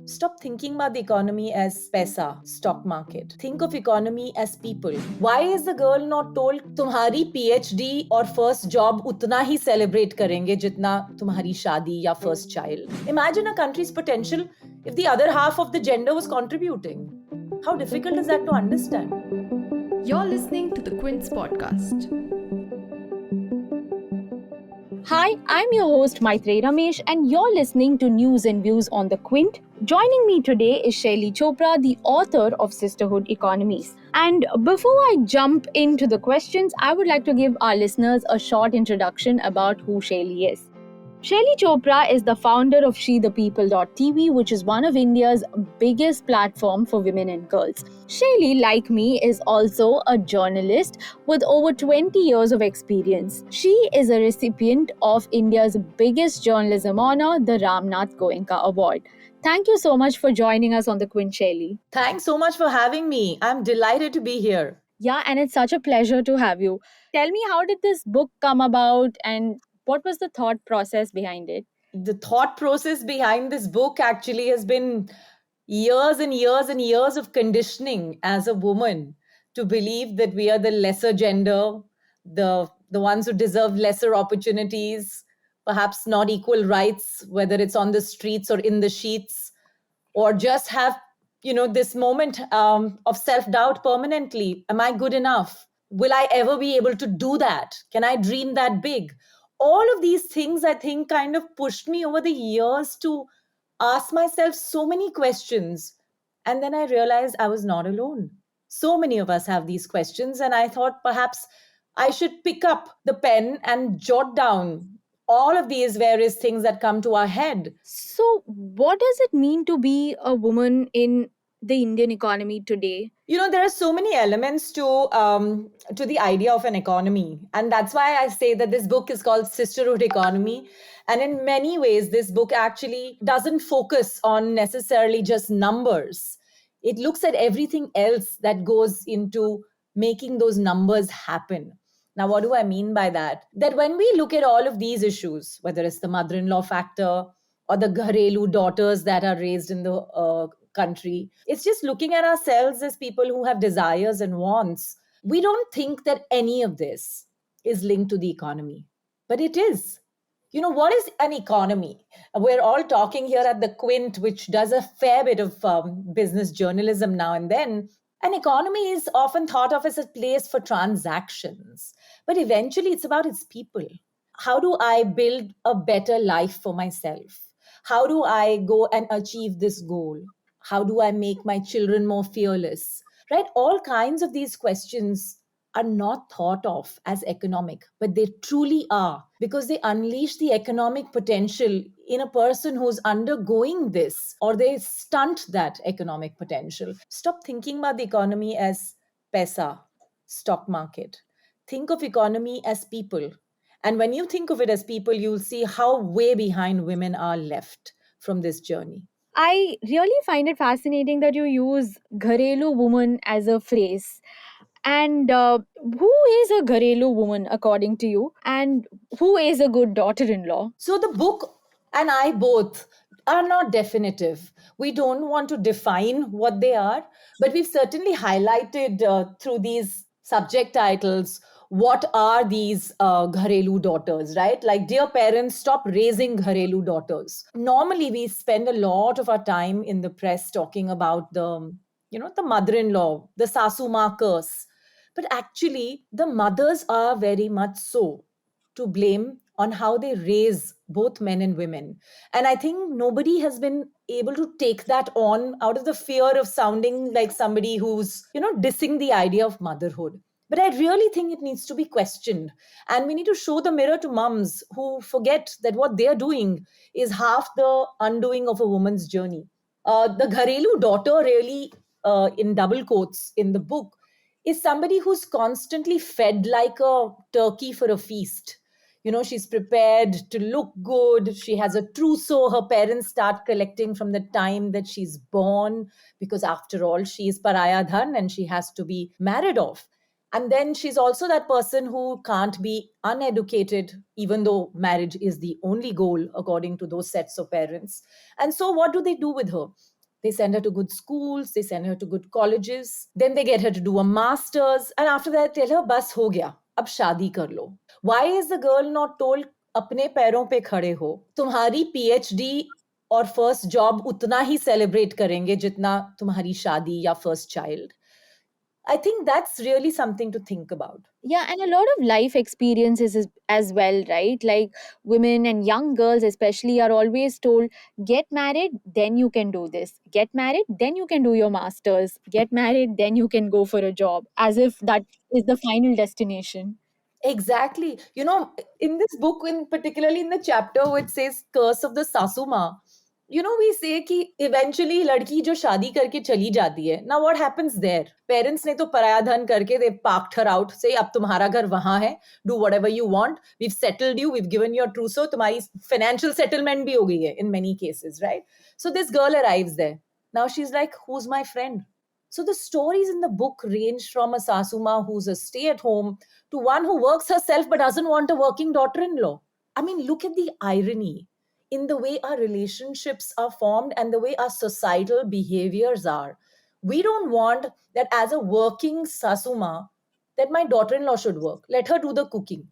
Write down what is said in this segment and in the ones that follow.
Stop thinking about the economy as paisa, stock market. Think of economy as people. Why is the girl not told तुम्हारी PhD और first job उतना ही celebrate करेंगे जितना तुम्हारी शादी या first child? Imagine a country's potential if the other half of the gender was contributing. How difficult is that to understand? You're listening to the Quint's podcast. Hi, I'm your host Maitreyi Ramesh, and you're listening to News and Views on the Quint. Joining me today is Shaili Chopra, the author of Sisterhood Economy. And before I jump into the questions, I would like to give our listeners a short introduction about who Shaili is. Shaili Chopra is the founder of SheThePeople.tv, which is one of India's biggest platform for women and girls. Shaili, like me, is also a journalist with over 20 years of experience. She is a recipient of India's biggest journalism honor, the Ramnath Goenka Award. Thank you so much for joining us on the Quint, Shaili. Thanks so much for having me. I'm delighted to be here. Yeah, and it's such a pleasure to have you. Tell me, how did this book come about and what was the thought process behind it? The thought process behind this book actually has been years and years and years of conditioning as a woman to believe that we are the lesser gender, the ones who deserve lesser opportunities, perhaps not equal rights, whether it's on the streets or in the sheets, or just have this moment of self-doubt permanently. Am I good enough? Will I ever be able to do that? Can I dream that big? All of these things, I think, kind of pushed me over the years to ask myself so many questions. And then I realized I was not alone. So many of us have these questions, and I thought perhaps I should pick up the pen and jot down all of these various things that come to our head. So, what does it mean to be a woman in the Indian economy today? There are so many elements to the idea of an economy, and that's why I say that this book is called Sisterhood Economy. And in many ways, this book actually doesn't focus on necessarily just numbers. It looks at everything else that goes into making those numbers happen. Now, what do I mean by that? That when we look at all of these issues, whether it's the mother-in-law factor or the Gharelu daughters that are raised in the country, it's just looking at ourselves as people who have desires and wants. We don't think that any of this is linked to the economy, but it is. What is an economy? We're all talking here at the Quint, which does a fair bit of business journalism now and then. An economy is often thought of as a place for transactions, but eventually it's about its people. How do I build a better life for myself? How do I go and achieve this goal? How do I make my children more fearless? Right? All kinds of these questions are not thought of as economic, but they truly are, because they unleash the economic potential in a person who's undergoing this, or they stunt that economic potential. Stop thinking about the economy as paisa, stock market. Think of economy as people. And when you think of it as people, you'll see how way behind women are left from this journey. I really find it fascinating that you use Gharelu Woman as a phrase. And who is a Gharelu woman according to you? And who is a good daughter in law? So the book and I both are not definitive. We don't want to define what they are, but we've certainly highlighted through these subject titles what are these Gharelu daughters, right? Like, dear parents, stop raising Gharelu daughters. Normally, we spend a lot of our time in the press talking about the mother-in-law, the sasu ma curse. But actually, the mothers are very much so to blame on how they raise both men and women. And I think nobody has been able to take that on out of the fear of sounding like somebody who's, dissing the idea of motherhood. But I really think it needs to be questioned. And we need to show the mirror to mums who forget that what they're doing is half the undoing of a woman's journey. The Gharelu daughter, really, in double quotes in the book, is somebody who's constantly fed like a turkey for a feast. She's prepared to look good. She has a trousseau her parents start collecting from the time that she's born, because after all, she is pariah dhan and she has to be married off. And then she's also that person who can't be uneducated, even though marriage is the only goal according to those sets of parents. And so, what do they do with her? They send her to good schools, they send her to good colleges. Then they get her to do a master's. And after that, tell her, bas ho gaya, ab shadi kar lo. Why is the girl not told, अपने पैरों पे खड़े हो, तुम्हारी PhD और first job उतना ही celebrate करेंगे जितना तुम्हारी शादी या first child? I think that's really something to think about. Yeah, and a lot of life experiences as well, right? Like women and young girls especially are always told, get married, then you can do this, get married, then you can do your masters, get married, then you can go for a job, as if that is the final destination. Exactly. You know, in this book, in particularly in the chapter which says Curse of the Sasuma, you know, we say कि eventually लड़की जो शादी करके चली जाती है, now what happens there? Parents ने तो पराया धन करके they parked her out, say अब तुम्हारा घर वहाँ है, do whatever you want, we've settled you, we've given you a trousseau, तुम्हारी financial settlement भी हो गई है in many cases, right? So this girl arrives there. Now she's like, who's my friend? So the stories in the book range from a Sasuma who's a stay-at-home to one who works herself but doesn't want a working daughter-in-law. I mean, look at the irony in the way our relationships are formed and the way our societal behaviors are. We don't want that as a working Sasuma that my daughter-in-law should work. Let her do the cooking.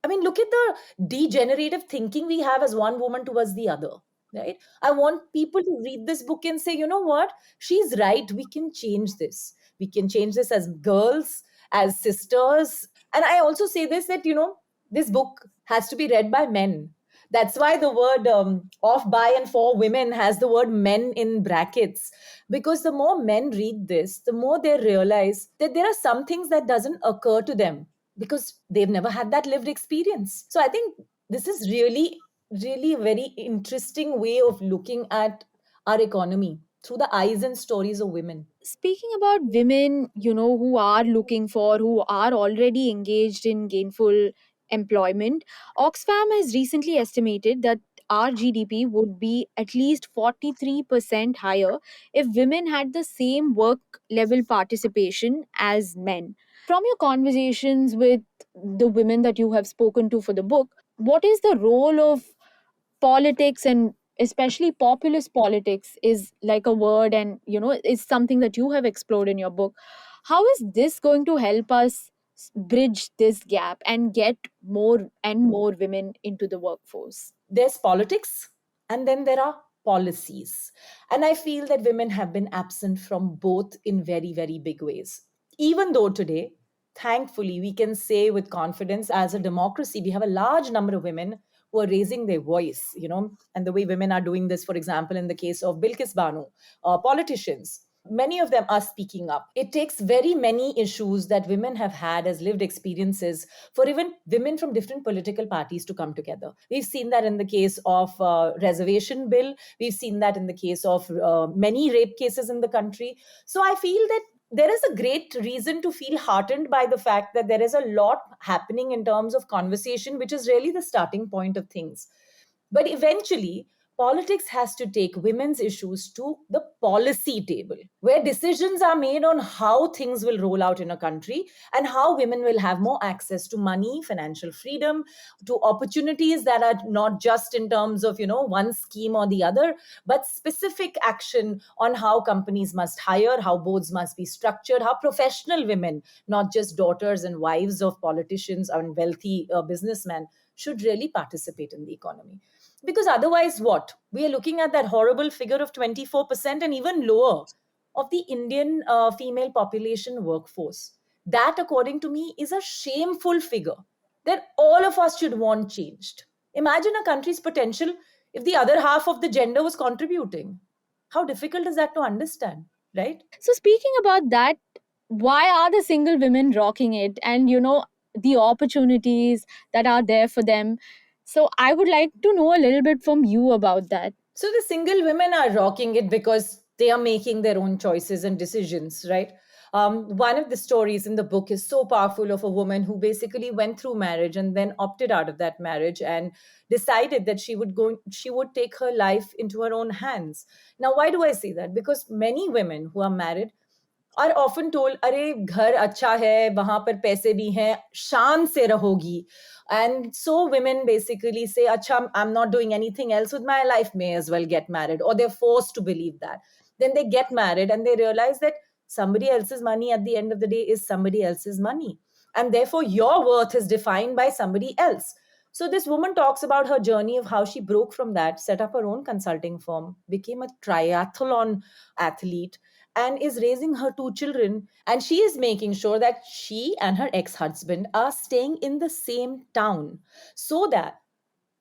I mean, look at the degenerative thinking we have as one woman towards the other, right? I want people to read this book and say, you know what? She's right. We can change this. We can change this as girls, as sisters. And I also say this that, you know, this book has to be read by men. That's why the word of, by, and for women has the word men in brackets. Because the more men read this, the more they realize that there are some things that doesn't occur to them because they've never had that lived experience. So I think this is really a very interesting way of looking at our economy through the eyes and stories of women. Speaking about women, who are looking for, who are already engaged in gainful employment, Oxfam has recently estimated that our GDP would be at least 43% higher if women had the same work level participation as men. From your conversations with the women that you have spoken to for the book, what is the role of politics, and especially populist politics is like a word, and is something that you have explored in your book. How is this going to help us bridge this gap and get more and more women into the workforce? There's politics and then there are policies. And I feel that women have been absent from both in very, very big ways. Even though today, thankfully, we can say with confidence as a democracy, we have a large number of women who are raising their voice, you know, and the way women are doing this, for example, in the case of Bilkis Banu, politicians. Many of them are speaking up. It takes very many issues that women have had as lived experiences for even women from different political parties to come together. We've seen that in the case of reservation bill. We've seen that in the case of many rape cases in the country. So I feel that there is a great reason to feel heartened by the fact that there is a lot happening in terms of conversation, which is really the starting point of things. But eventually, politics has to take women's issues to the policy table, where decisions are made on how things will roll out in a country and how women will have more access to money, financial freedom, to opportunities that are not just in terms of, you know, one scheme or the other, but specific action on how companies must hire, how boards must be structured, how professional women, not just daughters and wives of politicians and wealthy businessmen, should really participate in the economy. Because otherwise, what? We are looking at that horrible figure of 24% and even lower of the Indian female population workforce. That, according to me, is a shameful figure that all of us should want changed. Imagine a country's potential if the other half of the gender was contributing. How difficult is that to understand, right? So speaking about that, why are the single women rocking it, and the opportunities that are there for them? So I would like to know a little bit from you about that. So the single women are rocking it because they are making their own choices and decisions, right? One of the stories in the book is so powerful of a woman who basically went through marriage and then opted out of that marriage and decided that she would take her life into her own hands. Now, why do I say that? Because many women who are married are often told, अरे घर अच्छा है, वहां पर पैसे भी हैं, शान से रहोगी. And so women basically say, acha, I'm not doing anything else with my life, may as well get married, or they're forced to believe that. Then they get married and they realize that somebody else's money at the end of the day is somebody else's money. And therefore, your worth is defined by somebody else. So, this woman talks about her journey of how she broke from that, set up her own consulting firm, became a triathlon athlete, and is raising her two children. And she is making sure that she and her ex husband are staying in the same town so that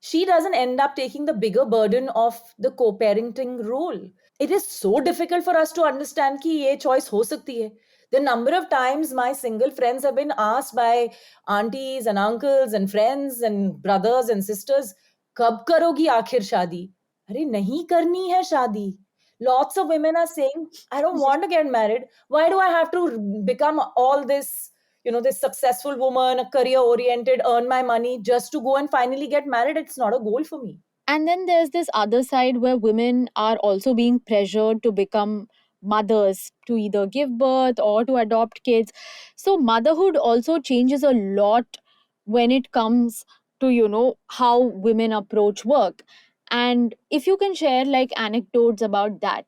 she doesn't end up taking the bigger burden of the co-parenting role. It is so difficult for us to understand कि ये choice हो सकती है. The number of times my single friends have been asked by aunties and uncles and friends and brothers and sisters, कब करोगी आखिर शादी? अरे नहीं करनी है शादी. Lots of women are saying, I don't want to get married. Why do I have to become all this, this successful woman, a career oriented, earn my money just to go and finally get married? It's not a goal for me. And then there's this other side where women are also being pressured to become mothers, to either give birth or to adopt kids. So motherhood also changes a lot when it comes to, how women approach work. And if you can share like anecdotes about that.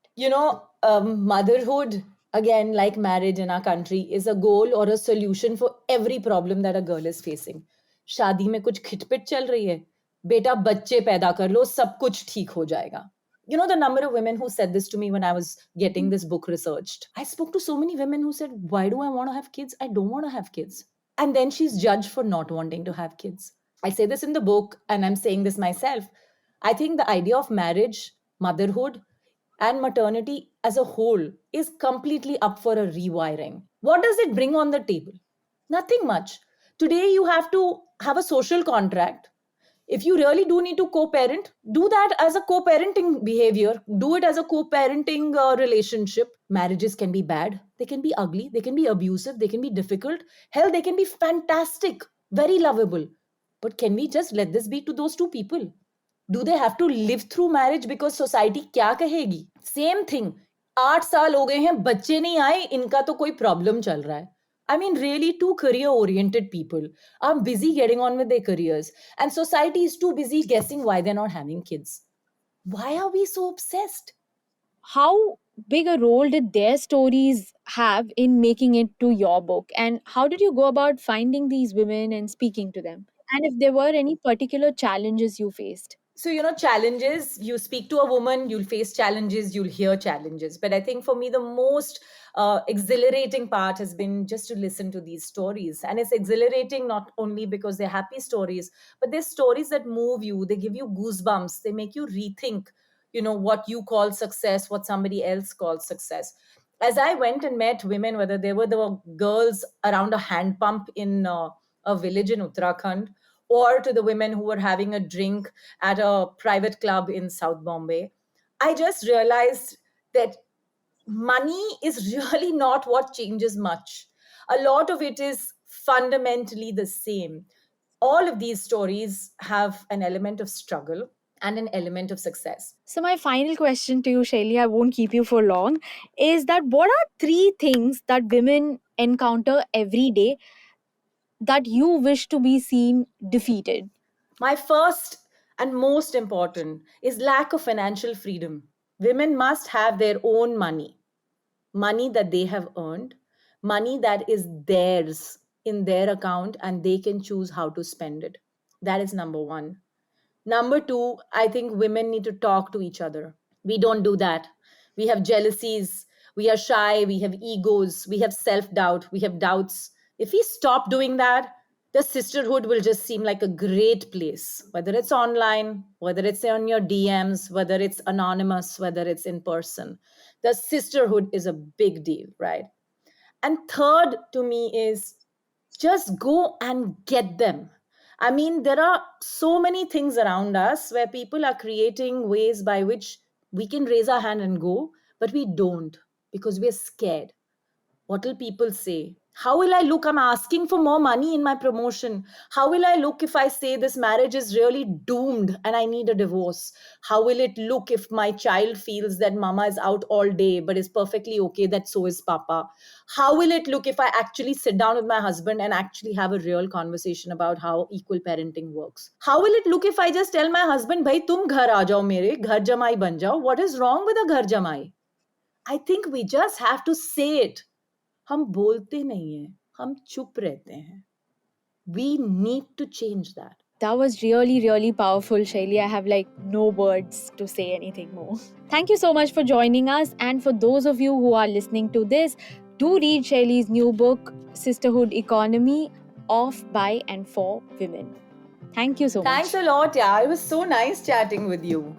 Motherhood, again, like marriage in our country, is a goal or a solution for every problem that a girl is facing. शादी में कुछ खिटपिट चल रही है, बेटा बच्चे पैदा कर लो, सब कुछ ठीक हो जाएगा. The number of women who said this to me when I was getting this book researched. I spoke to so many women who said, why do I want to have kids? I don't want to have kids. And then she's judged for not wanting to have kids. I say this in the book, and I'm saying this myself. I think the idea of marriage, motherhood, and maternity as a whole is completely up for a rewiring. What does it bring on the table? Nothing much. Today, you have to have a social contract. If you really do need to co parent, do that as a co parenting behavior. Do it as a co parenting relationship. Marriages can be bad, they can be ugly, they can be abusive, they can be difficult. Hell, they can be fantastic, very lovable. But can we just let this be to those two people? Do they have to live through marriage because society क्या कहेगी? Same thing. 8 साल हो गए हैं, बच्चे नहीं आए, इनका तो कोई प्रॉब्लम चल रहा है. I mean, really, two career oriented people are busy getting on with their careers, and society is too busy guessing why they're not having kids. Why are we so obsessed? How big a role did their stories have in making it to your book? And how did you go about finding these women and speaking to them? And if there were any particular challenges you faced? So, challenges, you speak to a woman, you'll face challenges, you'll hear challenges. But I think for me, the most exhilarating part has been just to listen to these stories. And it's exhilarating not only because they're happy stories, but they're stories that move you, they give you goosebumps, they make you rethink, what you call success, what somebody else calls success. As I went and met women, whether they were the girls around a hand pump in a village in Uttarakhand, or to the women who were having a drink at a private club in South Bombay, I just realized that money is really not what changes much. A lot of it is fundamentally the same. All of these stories have an element of struggle and an element of success. So, my final question to you, Shaili, I won't keep you for long, is that what are three things that women encounter every day that you wish to be seen defeated? My first and most important is lack of financial freedom. Women must have their own money that they have earned, money that is theirs in their account, and they can choose how to spend it. That is number one. Number two, I think women need to talk to each other. We don't do that. We have jealousies, we are shy, we have egos, we have self doubt, we have doubts. If we stop doing that, the sisterhood will just seem like a great place, whether it's online, whether it's on your DMs, whether it's anonymous, whether it's in person. The sisterhood is a big deal, right? And third to me is just go and get them. I mean, there are so many things around us where people are creating ways by which we can raise our hand and go, but we don't because we're scared. What will people say? How will I look? I'm asking for more money in my promotion. How will I look if I say this marriage is really doomed and I need a divorce? How will it look if my child feels that mama is out all day but is perfectly okay that so is papa? How will it look if I actually sit down with my husband and actually have a real conversation about how equal parenting works? How will it look if I just tell my husband, bhai tum ghar aa jao mere, ghar jamai ban jao? What is wrong with a ghar jamai? I think we just have to say it. हम बोलते नहीं हैं, हम चुप रहते हैं. We need to change that. That was really, really powerful, Shaili. I have like no words to say anything more. Thank you so much for joining us. And for those of you who are listening to this, do read Shaili's new book, Sisterhood Economy, of, by, and for women. Thank you so much. Thanks a lot, yeah. It was so nice chatting with you.